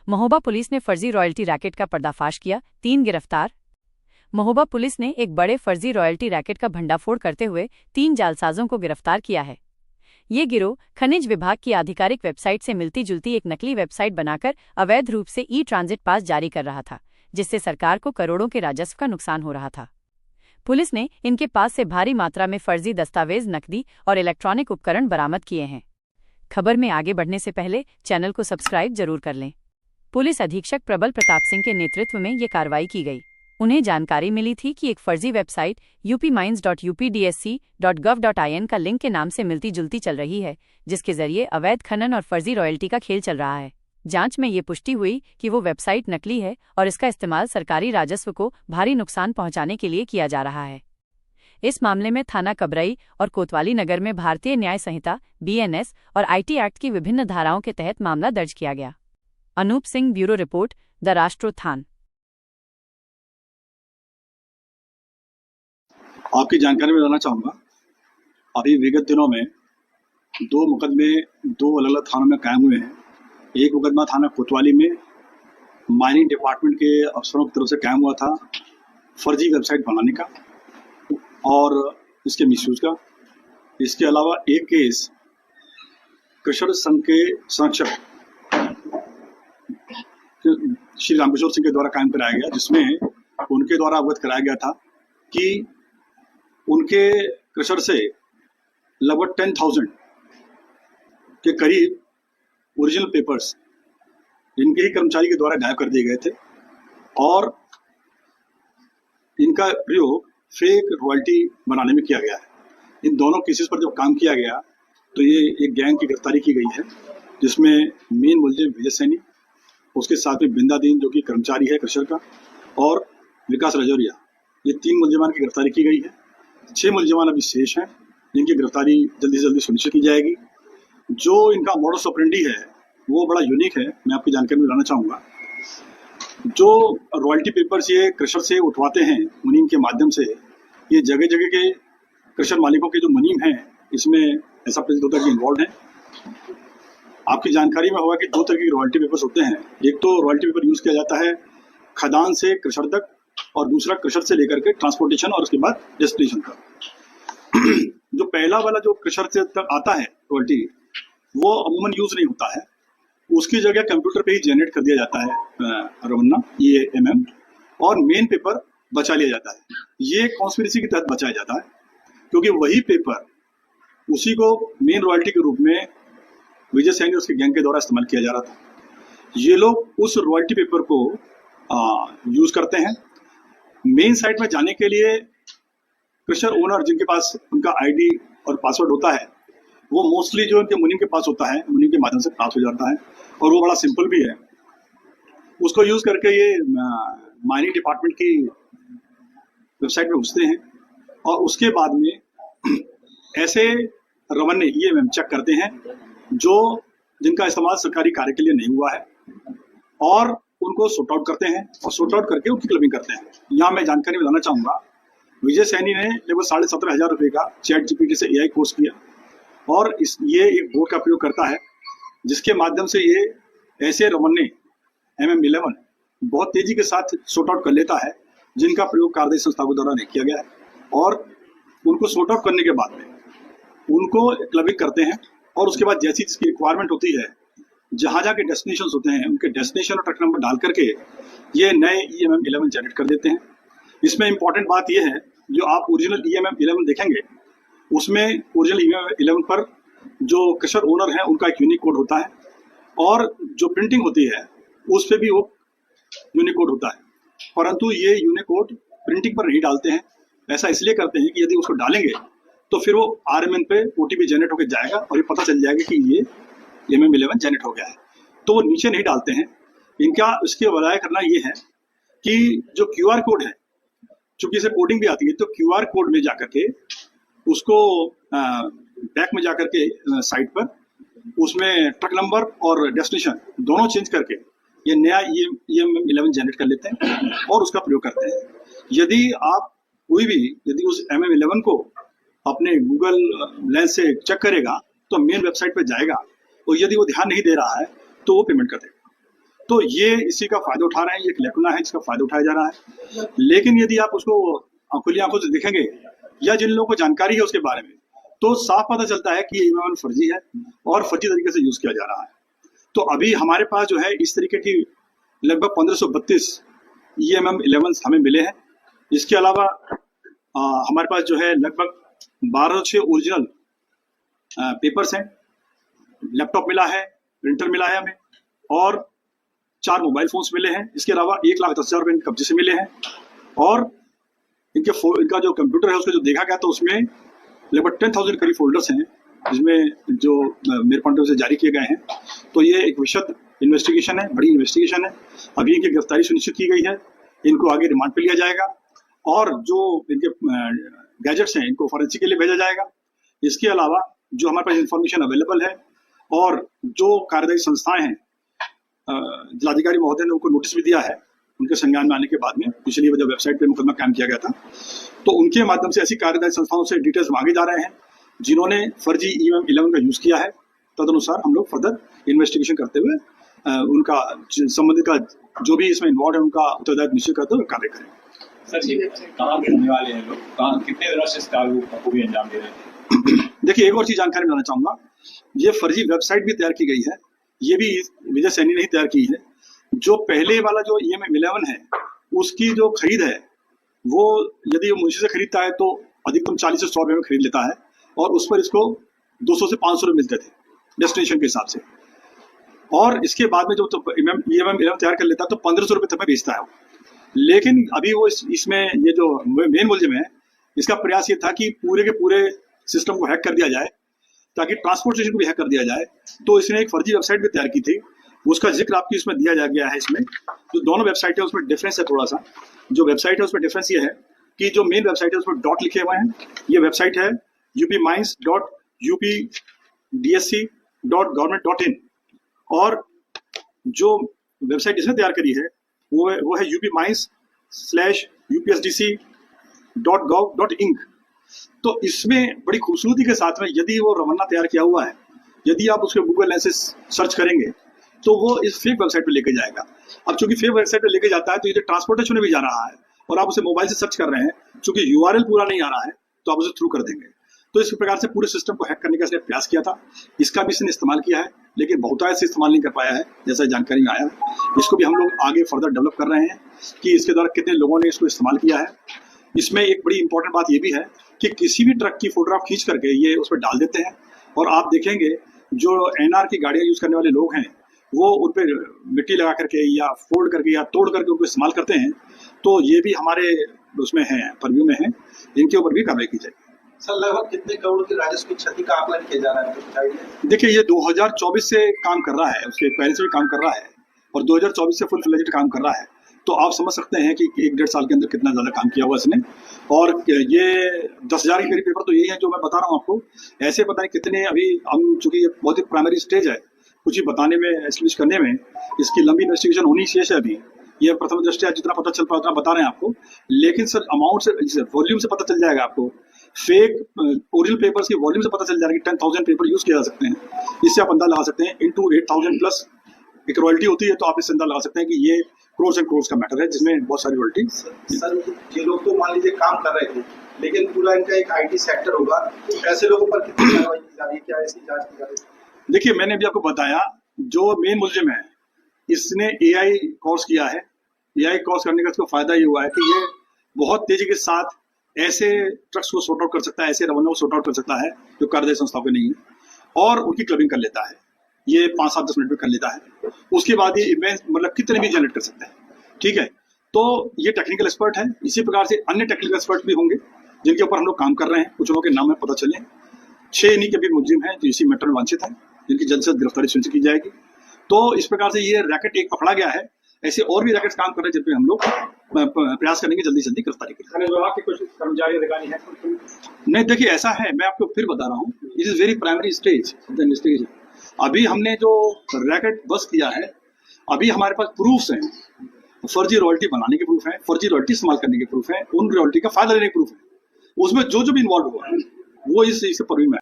Mahoba police ने फर्जी royalty racket का पर्दाफाश किया, 3 गिरफ्तार। महोबा पुलिस ने एक बड़े फर्जी रॉयल्टी रैकेट का भंडाफोड़ करते हुए 3 जालसाजों को गिरफ्तार किया है। ये गिरोह खनिज विभाग की आधिकारिक वेबसाइट से मिलती जुलती एक नकली वेबसाइट बनाकर अवैध रूप से ई-ट्रांजिट पास जारी कर रहा था, जिससे सरकार को करोड़ों के राजस्व का नुकसान हो रहा था। पुलिस ने इनके पास से भारी मात्रा में फर्जी दस्तावेज, नकदी और इलेक्ट्रॉनिक उपकरण बरामद किए हैं। खबर में आगे बढ़ने से पहले चैनल को सब्सक्राइब जरूर कर लें। पुलिस अधीक्षक प्रबल प्रताप सिंह के नेतृत्व में ये कार्रवाई की गई। उन्हें जानकारी मिली थी कि एक फर्जी वेबसाइट upmines.updsc.gov.in का लिंक के नाम से मिलती जुलती चल रही है, जिसके जरिए अवैध खनन और फर्जी रॉयल्टी का खेल चल रहा है। जांच में ये पुष्टि हुई कि वो वेबसाइट नकली है और इसका इस्तेमाल सरकारी राजस्व को भारी नुकसान पहुंचाने के लिए किया जा रहा है। इस मामले में थाना कबरई और कोतवाली नगर में भारतीय न्याय संहिता (BNS) और IT एक्ट की विभिन्न धाराओं के तहत मामला दर्ज किया गया। Anoop Singh, bureau report, the Rashtrotthan. आपकी जानकारी में लाना चाहूँगा, अभी विगत दिनों में 2 मुकदमे 2 अलग-अलग थानों में कायम हुए हैं। एक मुकदमा थाना कोतवाली में माइनिंग डिपार्टमेंट के अफसरों की तरफ से कायम हुआ था, फर्जी वेबसाइट बनाने का और इसके मिसयूज का। इसके अलावा एक केस कृषक संघ के संरक्षक श्री रामकिशोर सिंह के द्वारा कायम कराया गया, जिसमें उनके द्वारा अवगत कराया गया था कि उनके क्रशर से लगभग 10,000 के करीब ओरिजिनल पेपर्स इनके ही कर्मचारी के द्वारा गायब कर दिए गए थे और इनका प्रयोग फेक रॉयल्टी बनाने में किया गया है। इन दोनों केसेस पर जब काम किया गया तो ये एक गैंग की गिरफ्तारी की गई है, जिसमें मेन मुलजिम विजय सैनी, उसके साथ में बिंदा दीन जो कि कर्मचारी है क्रशर का, और विकास रजौरिया, ये 3 मुलजिमान की गिरफ्तारी की गई है। 6 मुलजिमान अभी शेष हैं, जिनकी गिरफ्तारी जल्दी से जल्दी सुनिश्चित की जाएगी। जो इनका मॉडस ऑपरेंडी है वो बड़ा यूनिक है, मैं आपकी जानकारी में लाना चाहूँगा। जो रॉयल्टी पेपर्स ये क्रशर से उठवाते हैं मुनीम के माध्यम से, ये जगह जगह के क्रशर मालिकों के जो मुनीम हैं, इसमें ऐसा प्रतीत होता है कि इन्वॉल्व हैं। आपकी जानकारी में होगा कि 2 तरह के रॉयल्टी पेपर्स होते हैं। एक तो रॉयल्टी पेपर यूज़ किया जाता है खदान से क्रशर तक, और दूसरा क्रशर से लेकर के ट्रांसपोर्टेशन और उसके बाद डेस्टिनेशन तक। जो पहला वाला जो क्रशर से तक आता है रॉयल्टी, वो अमूमन यूज नहीं होता है, उसकी जगह कंप्यूटर पे ही जनरेट कर दिया जाता है रवन्ना EAMM, और मेन पेपर बचा लिया जाता है। ये कॉन्स्पिरेसी के तहत बचाया जाता है, क्योंकि वही पेपर उसी को मेन रॉयल्टी के रूप में विजय सैनी और उसके गैंग के द्वारा इस्तेमाल किया जा रहा था। ये लोग उस रॉयल्टी पेपर को यूज करते हैं। मेन साइट में जाने के लिए क्रशर ओनर जिनके पास उनका ID और पासवर्ड होता है, वो मोस्टली जो उनके मुनीम के पास होता है, मुनीम के माध्यम से प्राप्त हो जाता है, और वो बड़ा सिंपल भी है। उसको यूज करके ये माइनिंग डिपार्टमेंट की वेबसाइट में घुसते हैं और उसके बाद में ऐसे रवन्ने EAMM चेक करते हैं जो जिनका इस्तेमाल सरकारी कार्य के लिए नहीं हुआ है, और उनको सॉर्ट आउट करते हैं और सॉर्ट आउट करके उनकी क्लबिंग करते हैं। यहाँ मैं जानकारी में लाना चाहूँगा, विजय सैनी ने लगभग 17,500 रुपये का ChatGPT से AI कोर्स किया, और ये एक बोर्ड का प्रयोग करता है, जिसके माध्यम से ये ऐसे रवन्ने MM11 बहुत तेजी के साथ सॉर्ट आउट कर लेता है, जिनका प्रयोग कार्यदायी संस्थाओं के द्वारा नहीं किया गया है, और उनको सॉर्ट आउट करने के बाद में उनको क्लबिंग करते हैं, और उसके बाद जैसी जिसकी रिक्वायरमेंट होती है, जहाँ जहाँ के डेस्टिनेशन होते हैं, उनके डेस्टिनेशन और ट्रक नंबर डाल करके ये नए EMM11 जनरेट कर देते हैं। इसमें इंपॉर्टेंट बात यह है, जो आप ओरिजिनल EMM11 देखेंगे, उसमें ओरिजिनल EMM11 पर जो क्रशर ओनर है उनका एक यूनिक कोड होता है, और जो प्रिंटिंग होती है उस पर भी वो यूनिक कोड होता है, परंतु ये यूनिक कोड प्रिंटिंग पर नहीं डालते हैं। ऐसा इसलिए करते हैं कि यदि उसको डालेंगे तो फिर वो RMN पे OTP जनरेट होकर जाएगा और ये पता चल जाएगा कि ये MM11 जनरेट हो गया है, तो वो नीचे नहीं डालते हैं। इनका इसके बजाय करना ये है कि जो QR कोड है, चूंकि इसे कोडिंग भी आती है, तो QR कोड में जाकर के उसको बैक में जाकर के साइट पर उसमें ट्रक नंबर और डेस्टिनेशन दोनों चेंज करके ये नया EMM11 जनरेट कर लेते हैं और उसका प्रयोग करते हैं। यदि आप कोई भी यदि उस MM11 को अपने गूगल लेंस से चेक करेगा तो मेन वेबसाइट पर जाएगा, और यदि वो ध्यान नहीं दे रहा है तो वो पेमेंट कर देगा। तो ये इसी का फायदा उठा रहे हैं, ये एक लेकुना है जिसका फायदा उठाया जा रहा है। लेकिन यदि आप उसको खुली आंखों से देखेंगे या जिन लोगों को जानकारी है उसके बारे में, तो साफ पता चलता है कि ईएमएम फर्जी है और फर्जी तरीके से यूज किया जा रहा है। तो अभी हमारे पास जो है इस तरीके की लगभग 1532 ईएमएम 11 हमें मिले हैं। इसके अलावा हमारे पास जो है लगभग 1206 ओरिजिनल पेपर्स हैं, लैपटॉप मिला है, प्रिंटर मिला है हमें, और 4 मोबाइल फोन्स मिले हैं। इसके अलावा 1,10,000 रुपए कब्जे से मिले हैं, और इनका जो कंप्यूटर है उसको जो देखा गया तो उसमें लगभग 10,000 करीब फोल्डर्स हैं, जिसमें जो मेरे पॉइंट से जारी किए गए हैं। तो ये एक विशद इन्वेस्टिगेशन है, बड़ी इन्वेस्टिगेशन है। अभी इनकी गिरफ्तारी सुनिश्चित की गई है, इनको आगे रिमांड पे लिया जाएगा, और जो इनके गैजेट्स हैं इनको फॉरेंसिक के लिए भेजा जाएगा। इसके अलावा जो हमारे पास इंफॉर्मेशन अवेलेबल है और जो कार्यदायी संस्थाएं हैं, जिलाधिकारी महोदय ने उनको नोटिस भी दिया है उनके संज्ञान में आने के बाद में, पिछली जब वेबसाइट पे मुकदमा कायम किया गया था, तो उनके माध्यम से ऐसी कार्यदायी संस्थाओं से डिटेल्स मांगे जा रहे हैं जिन्होंने फर्जी ईएमएम 11 का यूज किया है। तदनुसार हम लोग फर्दर इन्वेस्टिगेशन करते हुए उनका संबंधित का जो भी इसमें इन्वॉल्व है उनका उत्तरदायित्व निश्चित करते हुए कार्य करें। सर ये कहाँ पे होने वाले हैं लोग, कहाँ कितने दिनों से इस कार्य को भी अंजाम दे रहे हैं? देखिए, एक और चीज जानकारी बनाना चाहूंगा, ये फर्जी वेबसाइट भी तैयार की गई है, ये भी विजय सैनी ने ही तैयार की है। जो पहले वाला जो ईएमएम 11 है उसकी जो खरीद है वो यदि मुंशी से खरीदता है तो अधिकतम 40 से 100 रुपए में खरीद लेता है, और उस पर इसको 200 से 500 रुपए मिलते थे डेस्टिनेशन के हिसाब से, और इसके बाद में जो ईएमएम 11 तैयार कर लेता है तो 1500 रुपए तक में बेचता है वो। लेकिन अभी वो इसमें ये जो मेन मुलजिम है इसका प्रयास ये था कि पूरे के पूरे सिस्टम को हैक कर दिया जाए ताकि ट्रांसपोर्टेशन को भी हैक कर दिया जाए। तो इसने एक फर्जी वेबसाइट भी तैयार की थी, उसका जिक्र आपकी इसमें दिया जा गया है। इसमें जो दोनों वेबसाइट है उसमें डिफरेंस है थोड़ा सा। जो वेबसाइट है उसमें डिफरेंस ये है कि जो मेन वेबसाइट है उसमें डॉट लिखे हुए हैं, ये वेबसाइट है upmines.updsc.government.in, और जो वेबसाइट इसने तैयार करी है वो है upmines/upsdc.gov.in। तो इसमें बड़ी खूबसूरती के साथ में यदि वो रवन्ना तैयार किया हुआ है, यदि आप उसके गूगल लेंस से सर्च करेंगे तो वो इस फेक वेबसाइट पे लेके जाएगा। अब चूंकि फेक वेबसाइट पे लेके जाता है तो ये ट्रांसपोर्टेशन में भी जा रहा है, और आप उसे मोबाइल से सर्च कर रहे हैं, चूंकि यूआरएल पूरा नहीं आ रहा है तो आप उसे थ्रू कर देंगे। तो इस प्रकार से पूरे सिस्टम को हैक करने का इसने प्रयास किया था। इसका भी इसने इस्तेमाल किया है, लेकिन बहुतायत से इस्तेमाल नहीं कर पाया है, जैसा जानकारी में आया। इसको भी हम लोग आगे फर्दर डेवलप कर रहे हैं कि इसके द्वारा कितने लोगों ने इसको इस्तेमाल किया है। इसमें एक बड़ी इंपॉर्टेंट बात यह भी है कि किसी भी ट्रक की फोटोग्राफ खींच करके ये उस पर डाल देते हैं, और आप देखेंगे जो एनआर की गाड़ियां यूज करने वाले लोग हैं वो उन पर मिट्टी लगा करके या फोल्ड करके या तोड़ करके उनको इस्तेमाल करते हैं। तो ये भी हमारे उसमें है, परव्यू में है, इनके ऊपर भी कार्रवाई की जाएगी। सर लगभग कितने करोड़ की राजस्व की क्षति का आकलन किया जा रहा है? देखिए, ये 2024 से काम कर रहा है, उसके पहले से भी काम कर रहा है, और 2024 से फुल फ्लेजेड काम कर रहा है। तो आप समझ सकते हैं कि 1-1.5 साल के अंदर कितना ज्यादा काम किया हुआ इसने। और ये 10,000 के करीब पेपर तो यही है जो मैं बता रहा हूँ आपको। ऐसे पता नहीं कितने, अभी हम चूंकि ये बहुत ही प्राइमरी स्टेज है, कुछ ही बताने में, एस्टेब्लिश करने में इसकी लंबी इन्वेस्टिगेशन होनी शेष है। अभी ये प्रथम दृष्टया जितना पता चल पाता उतना बता रहे हैं आपको, लेकिन सर अमाउंट से, वॉल्यूम से पता चल जाएगा आपको। फेक ओरिजिनल पेपर्स की वॉल्यूम से पता चल जाएगा कि 10,000 पेपर यूज किया जा सकते हैं। इससे आप अंदाजा लगा सकते हैं, इंटू 8,000 प्लस एक रॉयल्टी होती है, तो आप इससे अंदाजा लगा सकते हैं कि ये क्रोर्स एंड क्रोर्स का मैटर है जिसमें बहुत सारी रॉयल्टी। सर ये लोग तो मान लीजिए काम कर रहे थे, लेकिन पूरा इनका एक आईटी सेक्टर होगा, ऐसे लोगों पर कितनी कार्रवाई की जा रही है, क्या ऐसी जांच की जा रही है? देखिए, मैंने अभी आपको बताया, जो मेन मुलजिम है इसने एआई कोर्स किया है। एआई कोर्स करने का इसको फायदा ये हुआ है कि ये बहुत तेजी के साथ ऐसे ट्रक्स को सॉर्ट आउट कर सकता है, ऐसे रवन्नों को सॉर्ट आउट कर सकता है जो कार्यदायी संस्थाओं के नहीं है, और उनकी क्लबिंग कर लेता है। ये 5-7-10 मिनट में कर लेता है। उसके बाद ये इमेज मतलब कितने भी जनरेट कर सकता है। ठीक है, तो ये टेक्निकल एक्सपर्ट है। इसी प्रकार से अन्य टेक्निकल एक्सपर्ट भी होंगे जिनके ऊपर हम लोग काम कर रहे हैं। कुछ लोगों के नाम में पता चले, 6 इन्हीं के भी मुलजिम हैं जो इसी मैटर में वांछित हैं, जिनकी जल्द से जल्द गिरफ्तारी सुनिश्चित की जाएगी। तो इस प्रकार से ये रैकेट एक पकड़ा गया है। ऐसे और भी रैकेट्स काम कर रहे हैं जिनपे हम लोग प्रयास करेंगे जल्दी से जल्दी गिरफ्तारी करें। विभाग के कुछ कर्मचारी अधिकारी हैं? नहीं, देखिए ऐसा है, मैं आपको फिर बता रहा हूँ, it is very primary stage of the investigation. अभी हमने जो रैकेट बस किया है, अभी हमारे पास प्रूफ्स हैं, फर्जी रॉयल्टी बनाने के प्रूफ है, फर्जी रॉयल्टी इस्तेमाल करने के प्रूफ है, उन रॉयल्टी का फायदा लेने के प्रूफ है। उसमें जो भी इन्वॉल्व हुआ है वो इस परव्यू में है।